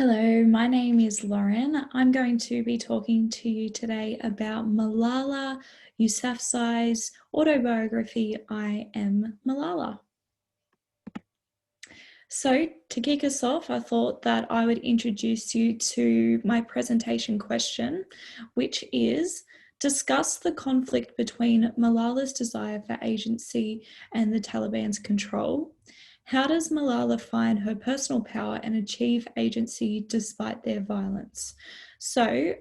Hello, my name is Lauren. I'm going to be talking to you today about Malala Yousafzai's autobiography, I Am Malala. So, to kick us off, I thought that I would introduce you to my presentation question, which is discuss the conflict between Malala's desire for agency and the Taliban's control. How does Malala find her personal power and achieve agency despite their violence? So,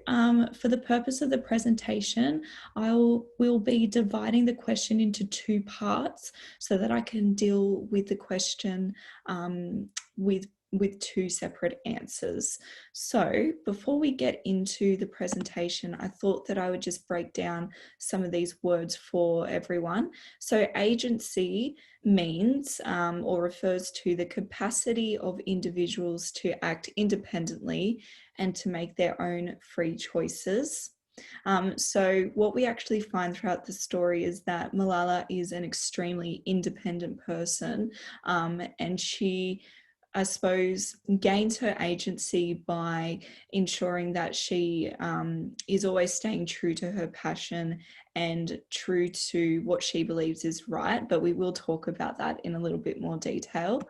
for the purpose of the presentation, will be dividing the question into two parts so that I can deal with the question with two separate answers. So before we get into the presentation, I thought that I would just break down some of these words for everyone. So agency means or refers to the capacity of individuals to act independently and to make their own free choices. So what we actually find throughout the story is that Malala is an extremely independent person, and she, I suppose, gains her agency by ensuring that she is always staying true to her passion and true to what she believes is right. But we will talk about that in a little bit more detail.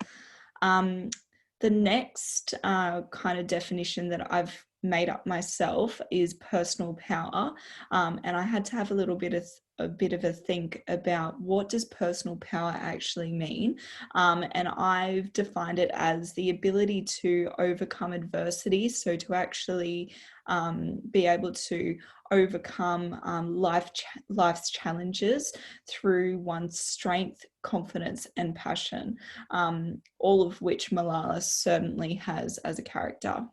The next kind of definition that I've made up myself is personal power, and I had to have a bit of a think about what does personal power actually mean, and I've defined it as the ability to overcome adversity, so to actually be able to overcome life's challenges through one's strength, confidence, and passion, all of which Malala certainly has as a character.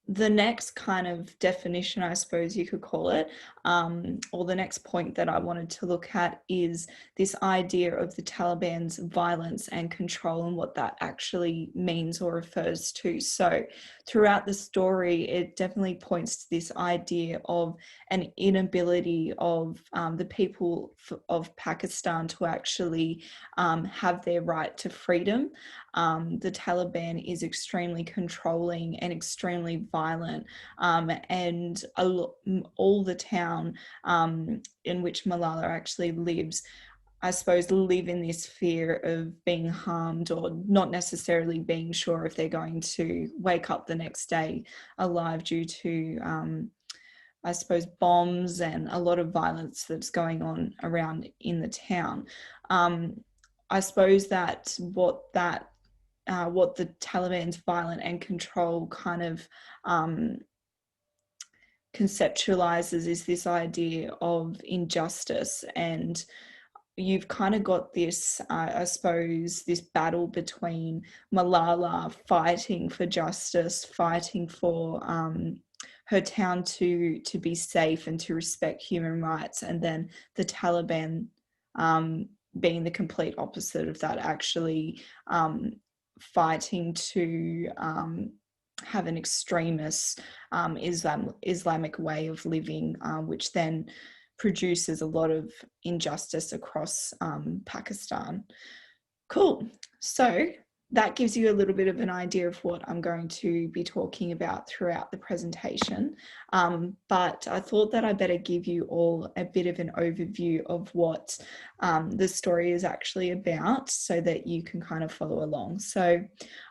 The next kind of definition, I suppose you could call it, or the next point that I wanted to look at is this idea of the Taliban's violence and control and what that actually means or refers to. So throughout the story, it definitely points to this idea of an inability of the people of Pakistan to actually have their right to freedom. The Taliban is extremely controlling and extremely violent, and all the town in which Malala actually lives, I suppose, live in this fear of being harmed or not necessarily being sure if they're going to wake up the next day alive due to I suppose, bombs and a lot of violence that's going on around in the town. I suppose that what the Taliban's violent and control kind of conceptualizes is this idea of injustice, and you've kind of got this, I suppose, this battle between Malala fighting for justice, fighting for her town to be safe and to respect human rights, and then the Taliban being the complete opposite of that, actually fighting to have an extremist Islamic way of living, which then produces a lot of injustice across Pakistan. Cool. So that gives you a little bit of an idea of what I'm going to be talking about throughout the presentation. But I thought that I better give you all a bit of an overview of what the story is actually about so that you can kind of follow along. So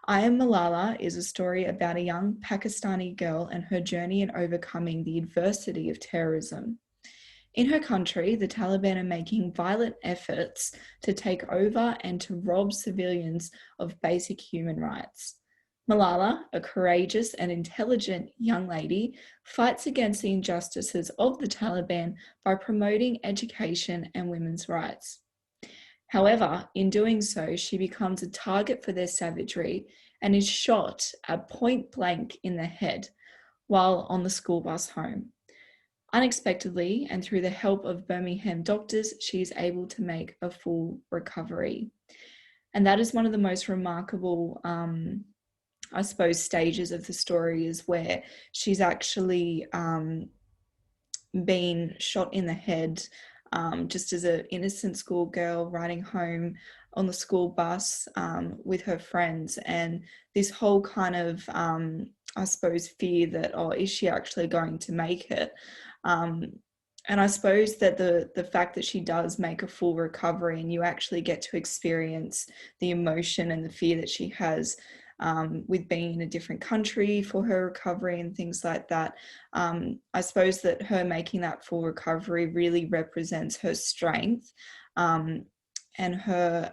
I Am Malala is a story about a young Pakistani girl and her journey in overcoming the adversity of terrorism. In her country, the Taliban are making violent efforts to take over and to rob civilians of basic human rights. Malala, a courageous and intelligent young lady, fights against the injustices of the Taliban by promoting education and women's rights. However, in doing so, she becomes a target for their savagery and is shot at point blank in the head while on the school bus home. Unexpectedly, and through the help of Birmingham doctors, she is able to make a full recovery. And that is one of the most remarkable, I suppose, stages of the story, is where she's actually been shot in the head just as an innocent schoolgirl riding home on the school bus with her friends, and this whole kind of I suppose fear that, oh, is she actually going to make it? And I suppose that the fact that she does make a full recovery and you actually get to experience the emotion and the fear that she has with being in a different country for her recovery and things like that. I suppose that her making that full recovery really represents her strength and her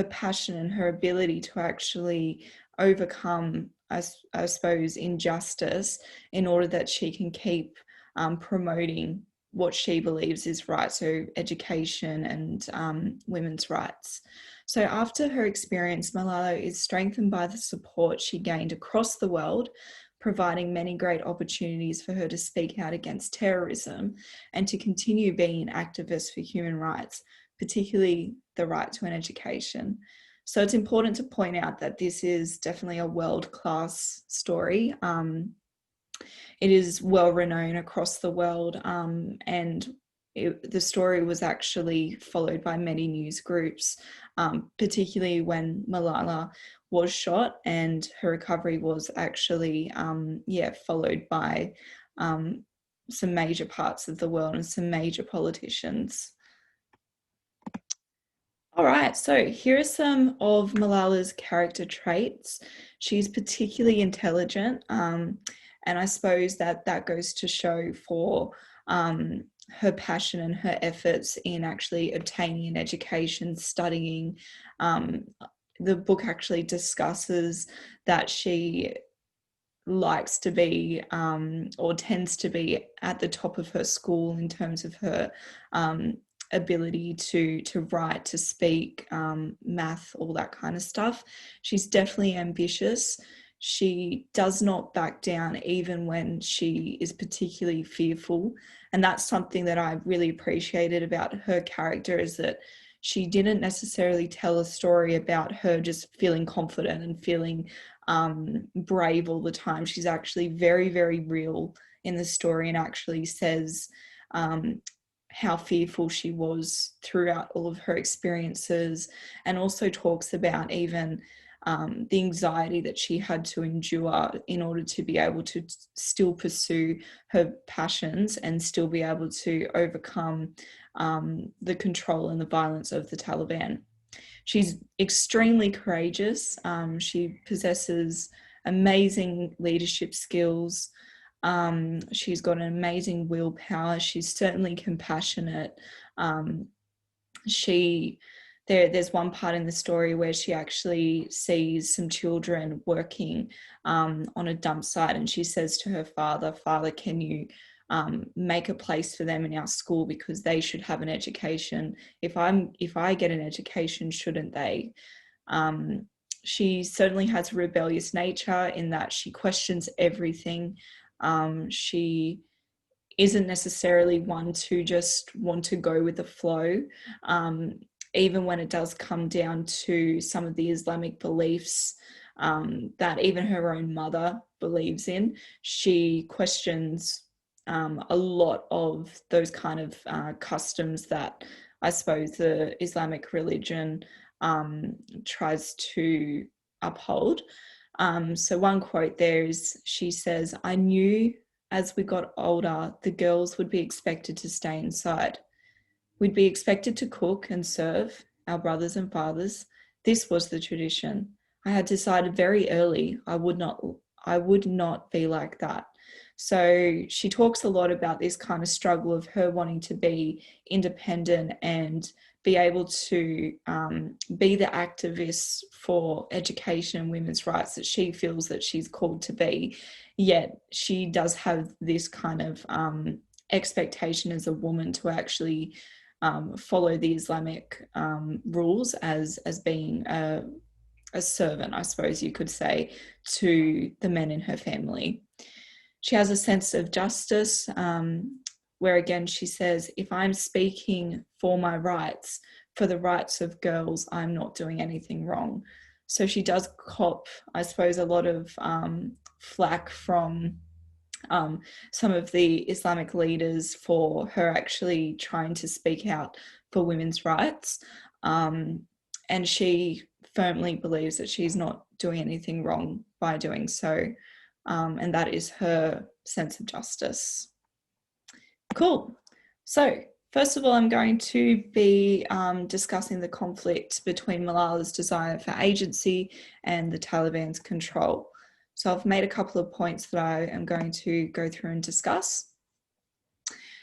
passion and her ability to actually overcome, I suppose, injustice in order that she can keep promoting what she believes is right, so education and women's rights. So after her experience, Malala is strengthened by the support she gained across the world, providing many great opportunities for her to speak out against terrorism and to continue being an activist for human rights, particularly the right to an education. So it's important to point out that this is definitely a world-class story. It is well renowned across the world, and the story was actually followed by many news groups, particularly when Malala was shot, and her recovery was actually, followed by some major parts of the world and some major politicians. All right, so here are some of Malala's character traits. She's particularly intelligent, and I suppose that goes to show for her passion and her efforts in actually obtaining an education, studying. Um, the book actually discusses that she likes to be or tends to be at the top of her school in terms of her ability to write, to speak, math, all that kind of stuff. She's definitely ambitious. She does not back down even when she is particularly fearful, and that's something that I really appreciated about her character, is that she didn't necessarily tell a story about her just feeling confident and feeling brave all the time. She's actually very, very real in the story and actually says how fearful she was throughout all of her experiences, and also talks about even the anxiety that she had to endure in order to be able to still pursue her passions and still be able to overcome the control and the violence of the Taliban. She's extremely courageous. She possesses amazing leadership skills. She's got an amazing willpower. She's certainly compassionate. Um, there's one part in the story where she actually sees some children working on a dump site, and she says to her father, "Father, can you make a place for them in our school, because they should have an education. If I get an education, shouldn't they?" Um, she certainly has a rebellious nature in that she questions everything. She isn't necessarily one to just want to go with the flow. Even when it does come down to some of the Islamic beliefs that even her own mother believes in, she questions a lot of those kind of customs that I suppose the Islamic religion tries to uphold. So one quote there is, she says, "I knew as we got older, the girls would be expected to stay inside. We'd be expected to cook and serve our brothers and fathers. This was the tradition. I had decided very early I would not be like that." So she talks a lot about this kind of struggle of her wanting to be independent and be able to be the activist for education and women's rights that she feels that she's called to be. Yet she does have this kind of expectation as a woman to actually follow the Islamic rules as being a servant, I suppose you could say, to the men in her family. She has a sense of justice, where again she says, "If I'm speaking for my rights, for the rights of girls, I'm not doing anything wrong." So she does cop, I suppose, a lot of flack from some of the Islamic leaders for her actually trying to speak out for women's rights. and she firmly believes that she's not doing anything wrong by doing so, and that is her sense of justice. Cool. So first of all, I'm going to be discussing the conflict between Malala's desire for agency and the Taliban's control. So I've made a couple of points that I am going to go through and discuss.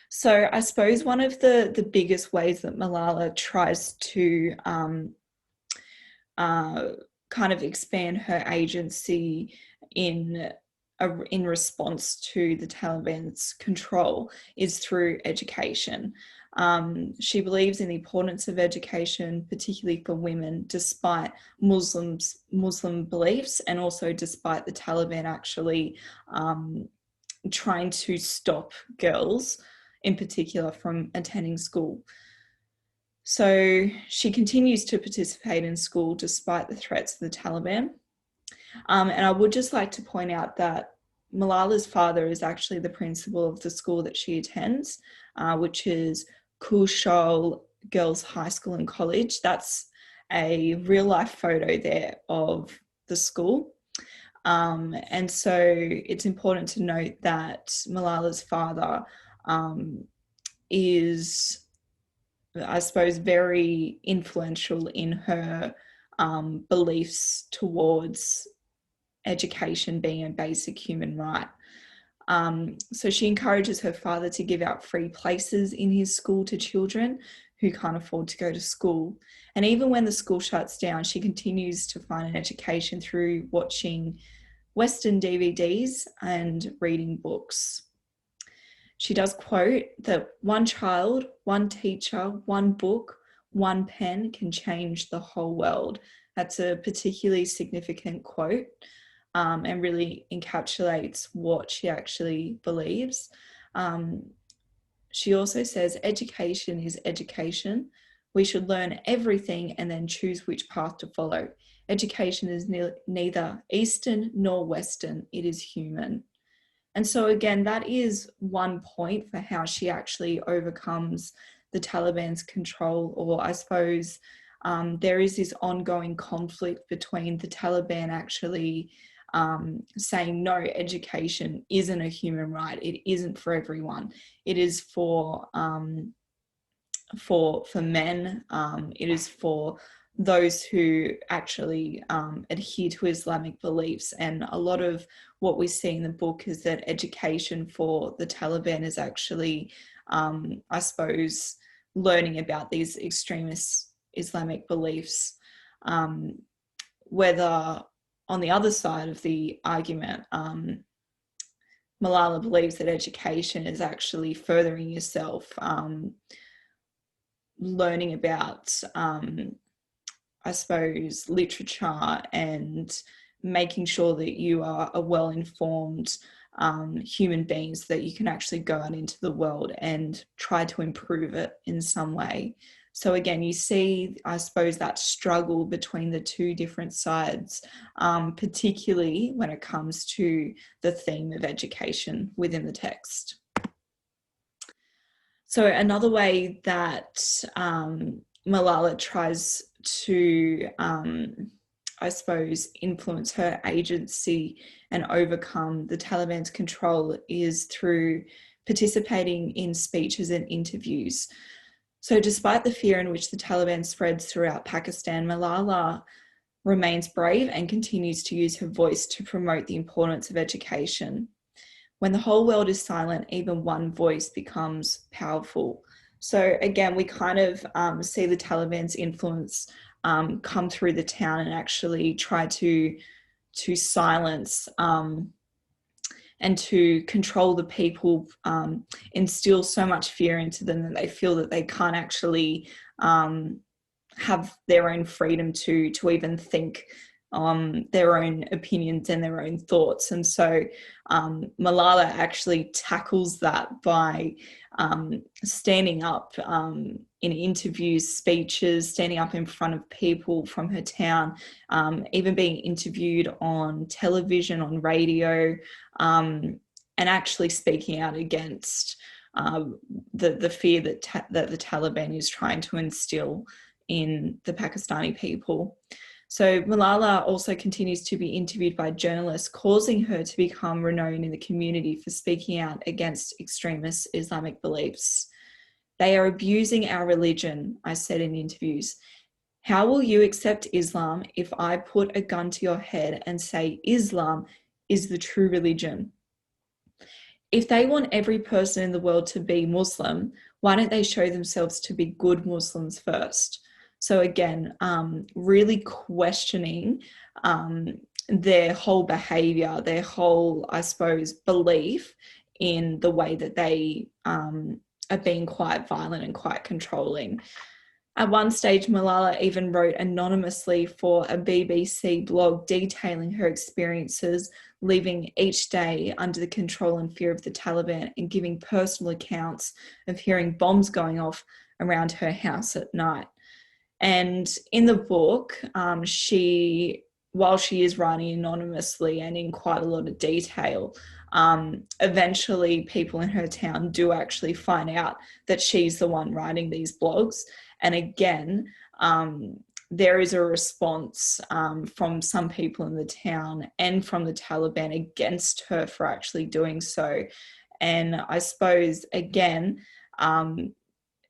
So I suppose one of the biggest ways that Malala tries to kind of expand her agency in response to the Taliban's control is through education. She believes in the importance of education, particularly for women, despite Muslim beliefs, and also despite the Taliban actually trying to stop girls in particular from attending school. So she continues to participate in school despite the threats of the Taliban. And I would just like to point out that Malala's father is actually the principal of the school that she attends, which is Kushal Girls High School and College. That's a real life photo there of the school. And so it's important to note that Malala's father is, I suppose, very influential in her beliefs towards education being a basic human right. So she encourages her father to give out free places in his school to children who can't afford to go to school. And even when the school shuts down, she continues to find an education through watching Western DVDs and reading books. She does quote that one child, one teacher, one book, one pen can change the whole world. That's a particularly significant quote, and really encapsulates what she actually believes. She also says, education is education. We should learn everything and then choose which path to follow. Education is neither Eastern nor Western, it is human. And so again, that is one point for how she actually overcomes the Taliban's control, or I suppose there is this ongoing conflict between the Taliban actually saying, no, education isn't a human right. It isn't for everyone. It is for men. It is for those who actually adhere to Islamic beliefs. And a lot of what we see in the book is that education for the Taliban is actually, I suppose, learning about these extremist Islamic beliefs, whether on the other side of the argument, Malala believes that education is actually furthering yourself, learning about, I suppose, literature and making sure that you are a well-informed human being so that you can actually go out into the world and try to improve it in some way. So again, you see, I suppose, that struggle between the two different sides, particularly when it comes to the theme of education within the text. So another way that Malala tries to, I suppose, influence her agency and overcome the Taliban's control is through participating in speeches and interviews. So despite the fear in which the Taliban spreads throughout Pakistan, Malala remains brave and continues to use her voice to promote the importance of education. When the whole world is silent, even one voice becomes powerful. So again, we kind of see the Taliban's influence come through the town and actually try to silence and to control the people, instill so much fear into them that they feel that they can't actually have their own freedom to even think their own opinions and their own thoughts. And so Malala actually tackles that by standing up in interviews, speeches, standing up in front of people from her town, even being interviewed on television, on radio, and actually speaking out against the fear that the Taliban is trying to instill in the Pakistani people. So Malala also continues to be interviewed by journalists, causing her to become renowned in the community for speaking out against extremist Islamic beliefs. They are abusing our religion, I said in interviews. How will you accept Islam if I put a gun to your head and say Islam is the true religion? If they want every person in the world to be Muslim, why don't they show themselves to be good Muslims first? So again, really questioning their whole behavior, their whole, I suppose, belief in the way that they are being quite violent and quite controlling. At one stage, Malala even wrote anonymously for a BBC blog detailing her experiences living each day under the control and fear of the Taliban, and giving personal accounts of hearing bombs going off around her house at night. And in the book, while she is writing anonymously and in quite a lot of detail, eventually people in her town do actually find out that she's the one writing these blogs. And again, there is a response from some people in the town and from the Taliban against her for actually doing so. And I suppose, again,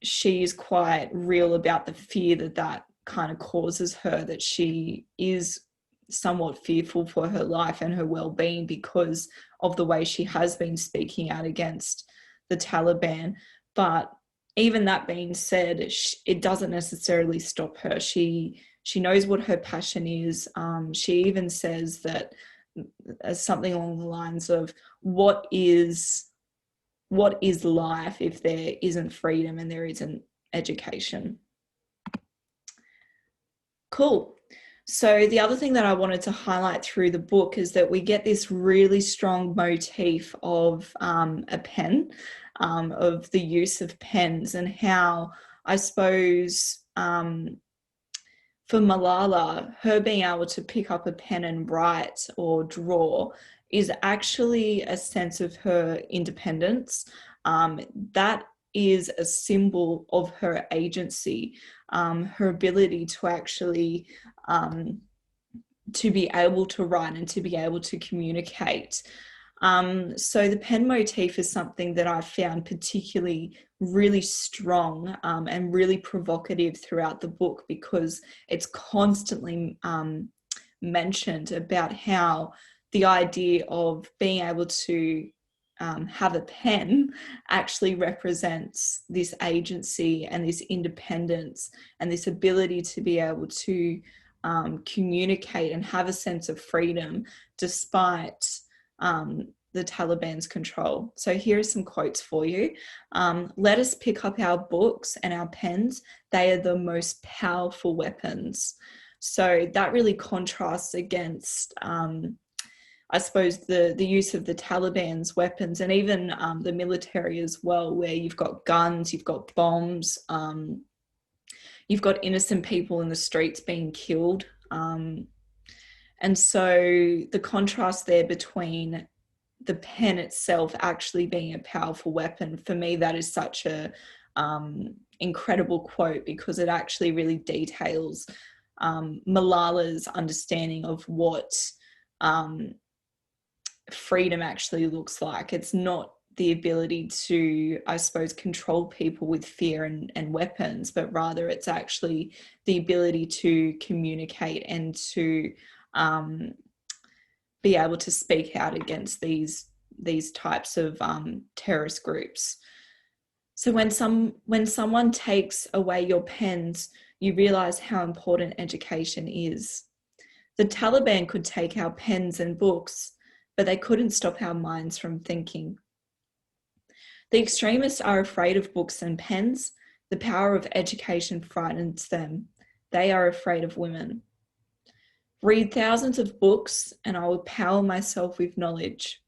she is quite real about the fear that kind of causes her, that she is somewhat fearful for her life and her well-being because of the way she has been speaking out against the Taliban. But even that being said, it doesn't necessarily stop her. She knows what her passion is. She even says that something along the lines of, what is life if there isn't freedom and there isn't education? Cool. So the other thing that I wanted to highlight through the book is that we get this really strong motif of a pen, of the use of pens, and how, I suppose, for Malala, her being able to pick up a pen and write or draw is actually a sense of her independence. That is a symbol of her agency, her ability to actually to be able to write and to be able to communicate. So the pen motif is something that I found particularly really strong and really provocative throughout the book, because it's constantly mentioned about how the idea of being able to have a pen actually represents this agency and this independence and this ability to be able to communicate and have a sense of freedom despite the Taliban's control. So here are some quotes for you. Let us pick up our books and our pens. They are the most powerful weapons. So that really contrasts against, I suppose, the use of the Taliban's weapons, and even the military as well, where you've got guns, you've got bombs, you've got innocent people in the streets being killed. And so the contrast there between the pen itself actually being a powerful weapon, for me, that is such a incredible quote, because it actually really details Malala's understanding of what freedom actually looks like. It's not the ability to, I suppose, control people with fear and weapons, but rather it's actually the ability to communicate and to be able to speak out against these types of terrorist groups. So when someone takes away your pens, you realize how important education is. The Taliban could take our pens and books, but they couldn't stop our minds from thinking. The extremists are afraid of books and pens. The power of education frightens them. They are afraid of women. Read thousands of books and I will power myself with knowledge.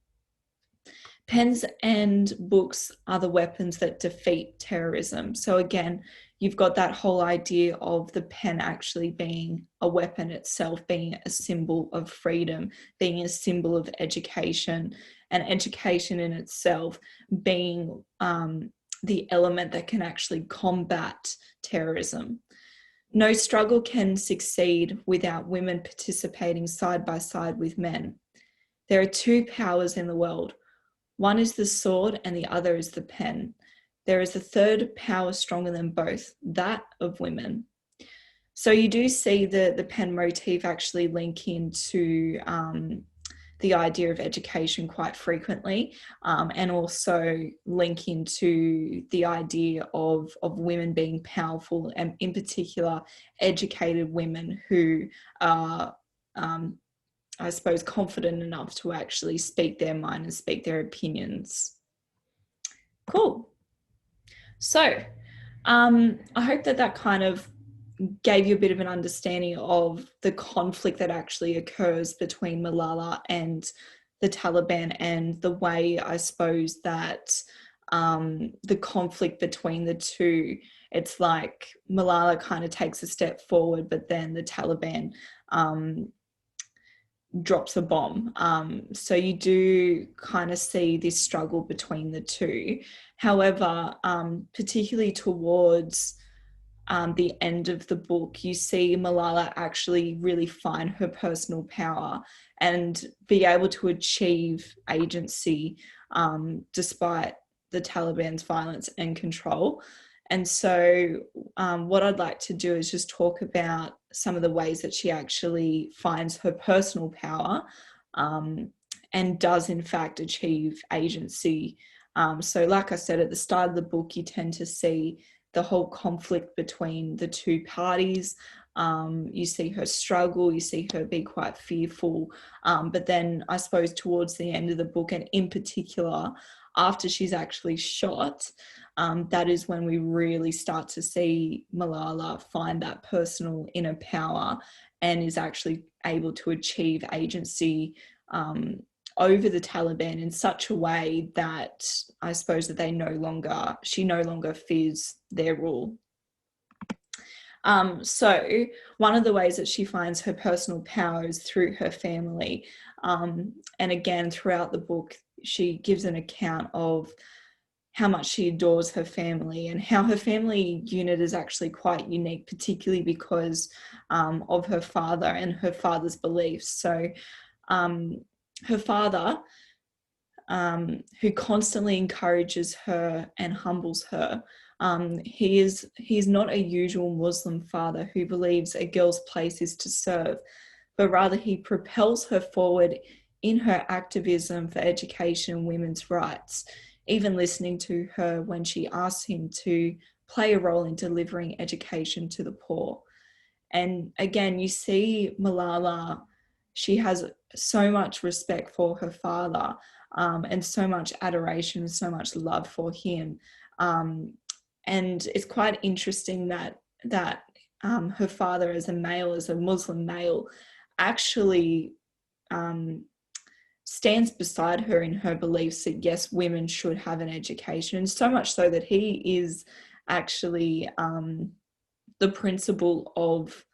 Pens and books are the weapons that defeat terrorism. So again, you've got that whole idea of the pen actually being a weapon itself, being a symbol of freedom, being a symbol of education, and education in itself being the element that can actually combat terrorism. No struggle can succeed without women participating side by side with men. There are two powers in the world. One is the sword and the other is the pen. There is a third power stronger than both, that of women. So you do see the pen motif actually link into the idea of education quite frequently, and also link into the idea of women being powerful, and in particular educated women who are I suppose confident enough to actually speak their mind and speak their opinions. Cool. So I hope that kind of gave you a bit of an understanding of the conflict that actually occurs between Malala and the Taliban, and the way, I suppose, that the conflict between the two, it's like Malala kind of takes a step forward, but then the Taliban drops a bomb. So you do kind of see this struggle between the two. However, particularly towards the end of the book, you see Malala actually really find her personal power and be able to achieve agency despite the Taliban's violence and control. And so what I'd like to do is just talk about some of the ways that she actually finds her personal power and does in fact achieve agency. So like I said, at the start of the book, you tend to see the whole conflict between the two parties. You see her struggle, you see her be quite fearful. But then I suppose towards the end of the book, and in particular, after she's actually shot, that is when we really start to see Malala find that personal inner power and is actually able to achieve agency over the Taliban in such a way that I suppose that she no longer fears their rule. So one of the ways that she finds her personal power is through her family. And again, throughout the book, she gives an account of how much she adores her family, and how her family unit is actually quite unique, particularly because of her father and her father's beliefs. So her father, who constantly encourages her and humbles her. He's not a usual Muslim father who believes a girl's place is to serve, but rather he propels her forward in her activism for education and women's rights, even listening to her when she asks him to play a role in delivering education to the poor. And again, you see Malala, she has so much respect for her father, and so much adoration, so much love for him. And it's quite interesting that her father, as a Muslim male, actually stands beside her in her beliefs that yes, women should have an education, and so much so that he is actually the principal of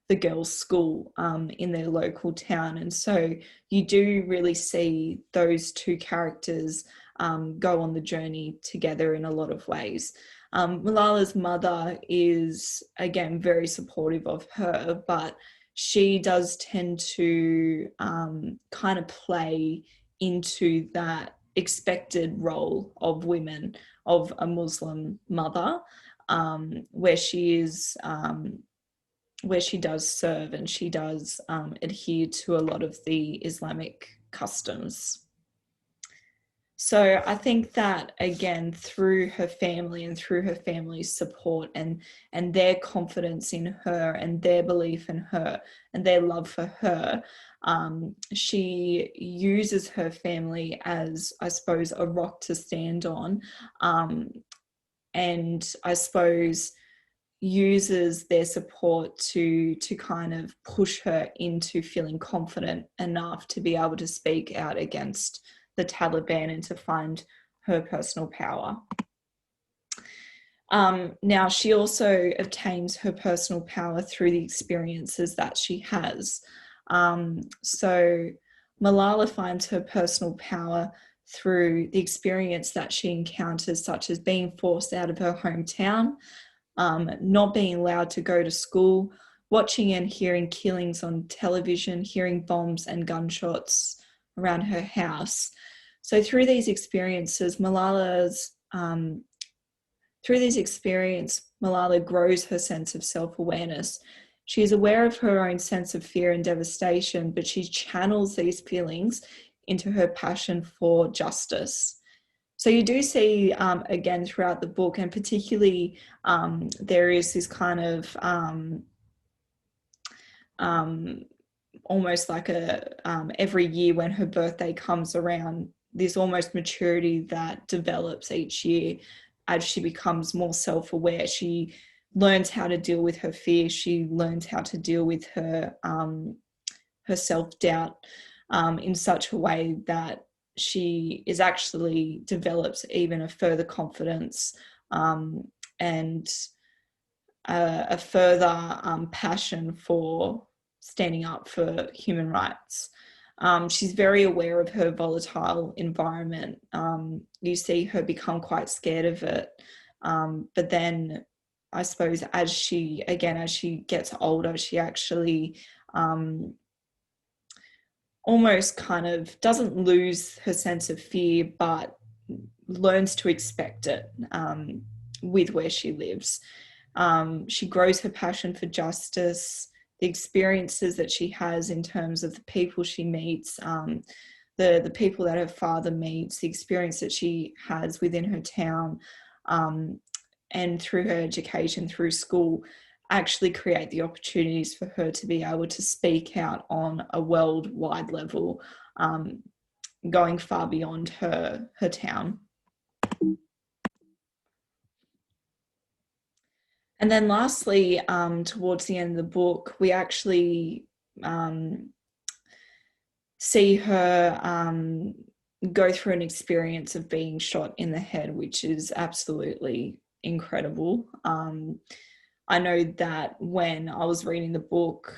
the girls' school in their local town. And so you do really see those two characters go on the journey together in a lot of ways. Malala's mother is, again, very supportive of her, but she does tend to kind of play into that expected role of women, of a Muslim mother, where she is where she does serve and she does adhere to a lot of the Islamic customs. So I think that, again, through her family and through her family's support and their confidence in her and their belief in her and their love for her, she uses her family as, I suppose, a rock to stand on, and I suppose uses their support to kind of push her into feeling confident enough to be able to speak out against the Taliban and to find her personal power. Now, she also obtains her personal power through the experiences that she has. So Malala finds her personal power through the experience that she encounters, such as being forced out of her hometown, not being allowed to go to school, watching and hearing killings on television, hearing bombs and gunshots around her house. So through these experiences, Malala grows her sense of self-awareness. She is aware of her own sense of fear and devastation, but she channels these feelings into her passion for justice. So you do see, again, throughout the book, and particularly there is this kind of almost like every year when her birthday comes around, this almost maturity that develops each year as she becomes more self-aware. She learns how to deal with her fear. She learns how to deal with her self-doubt in such a way that she is actually develops even a further confidence and a further passion for standing up for human rights. She's very aware of her volatile environment. You see her become quite scared of it. But then I suppose as she gets older, she actually almost kind of doesn't lose her sense of fear, but learns to expect it with where she lives. She grows her passion for justice, the experiences that she has in terms of the people she meets, the people that her father meets, the experience that she has within her town, and through her education, through school, actually create the opportunities for her to be able to speak out on a worldwide level, going far beyond her town. And then lastly, towards the end of the book, we actually see her go through an experience of being shot in the head, which is absolutely incredible. I know that when I was reading the book,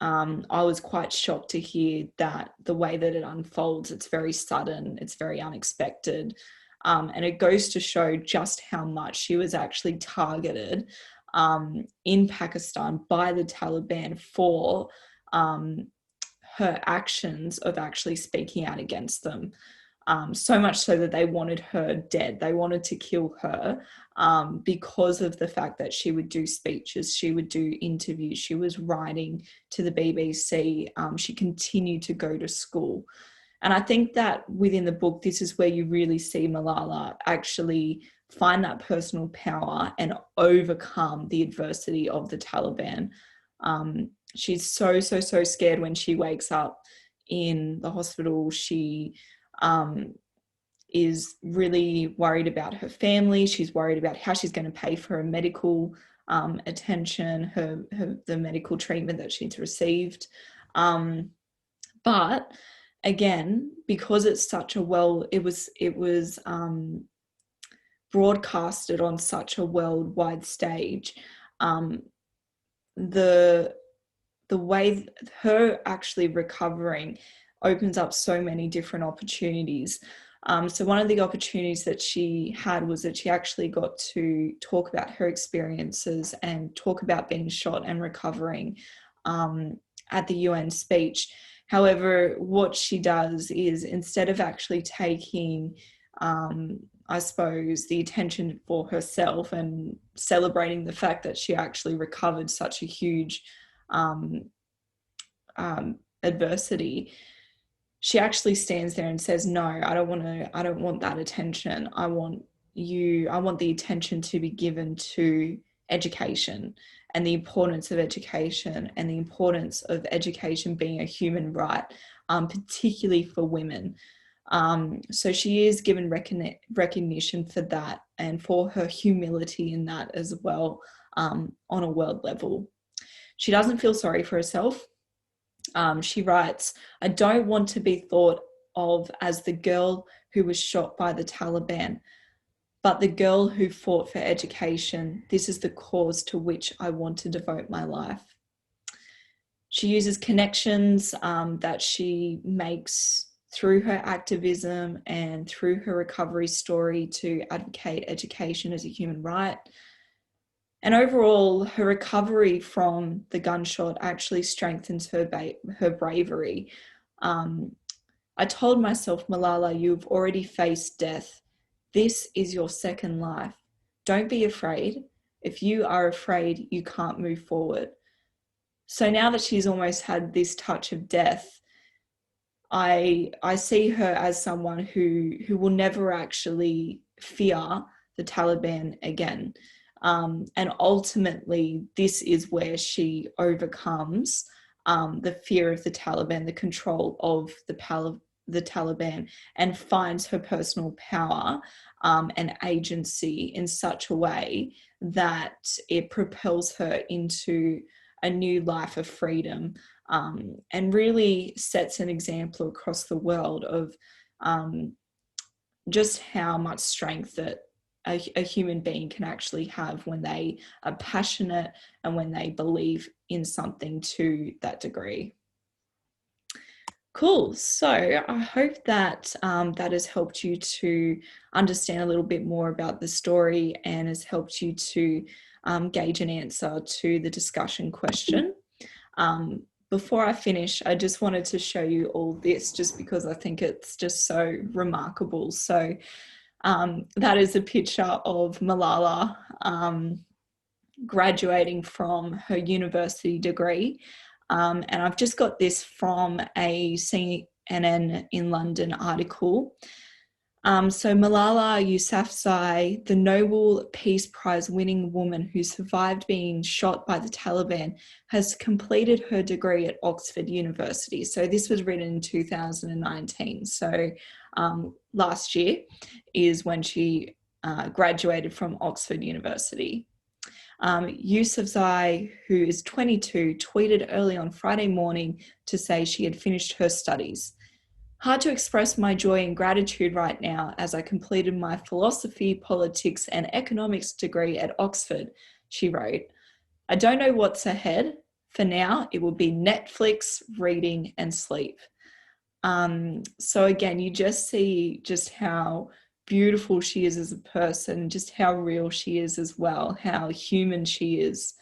I was quite shocked to hear that the way that it unfolds, it's very sudden, it's very unexpected. And it goes to show just how much she was actually targeted in Pakistan by the Taliban for her actions of actually speaking out against them. So much so that they wanted her dead. They wanted to kill her because of the fact that she would do speeches, she would do interviews, she was writing to the BBC, she continued to go to school. And I think that within the book, this is where you really see Malala actually find that personal power and overcome the adversity of the Taliban. She's so scared when she wakes up in the hospital. She is really worried about her family. She's worried about how she's going to pay for her medical attention, the medical treatment that she's received. But again, because it's such a it was broadcasted on such a worldwide stage, the way her actually recovering opens up so many different opportunities. So one of the opportunities that she had was that she actually got to talk about her experiences and talk about being shot and recovering at the UN speech. However, what she does is, instead of actually taking, I suppose, the attention for herself and celebrating the fact that she actually recovered such a huge adversity, she actually stands there and says, no, I don't want that attention. I want the attention to be given to education and the importance of education and the importance of education being a human right, particularly for women. So she is given recognition for that and for her humility in that as well, on a world level. She doesn't feel sorry for herself. She writes, I don't want to be thought of as the girl who was shot by the Taliban, but the girl who fought for education. This is the cause to which I want to devote my life. She uses connections that she makes through her activism and through her recovery story to advocate education as a human right. And overall, her recovery from the gunshot actually strengthens her bravery. I told myself, Malala, you've already faced death. This is your second life. Don't be afraid. If you are afraid, you can't move forward. So now that she's almost had this touch of death, I see her as someone who will never actually fear the Taliban again. And ultimately, this is where she overcomes the fear of the Taliban, the control of the Taliban, and finds her personal power and agency in such a way that it propels her into a new life of freedom, and really sets an example across the world of just how much strength that a human being can actually have when they are passionate and when they believe in something to that degree. Cool. So I hope that that has helped you to understand a little bit more about the story and has helped you to gauge an answer to the discussion question. Before I finish, I just wanted to show you all this just because I think it's just so remarkable. So that is a picture of Malala graduating from her university degree. And I've just got this from a CNN in London article. So Malala Yousafzai, the Nobel Peace Prize winning woman who survived being shot by the Taliban, has completed her degree at Oxford University. So this was written in 2019. So last year is when she graduated from Oxford University. Yousafzai, who is 22, tweeted early on Friday morning to say she had finished her studies. Hard to express my joy and gratitude right now as I completed my philosophy, politics, and economics degree at Oxford, she wrote. I don't know what's ahead. For now, it will be Netflix, reading, and sleep. So again, you just see just how beautiful she is as a person, just how real she is as well, how human she is.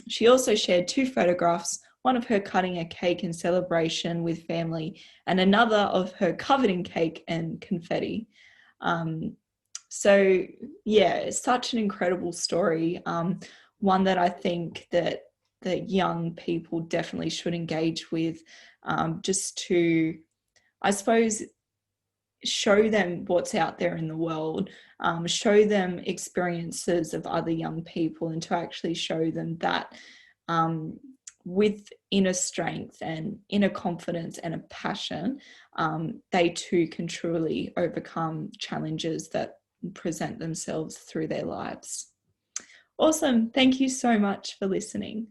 She also shared 2 photographs, one of her cutting a cake in celebration with family and another of her covered in cake and confetti. So yeah, it's such an incredible story, one that I think that young people definitely should engage with, just to, I suppose, show them what's out there in the world, show them experiences of other young people, and to actually show them that with inner strength and inner confidence and a passion, they too can truly overcome challenges that present themselves through their lives. Awesome. Thank you so much for listening.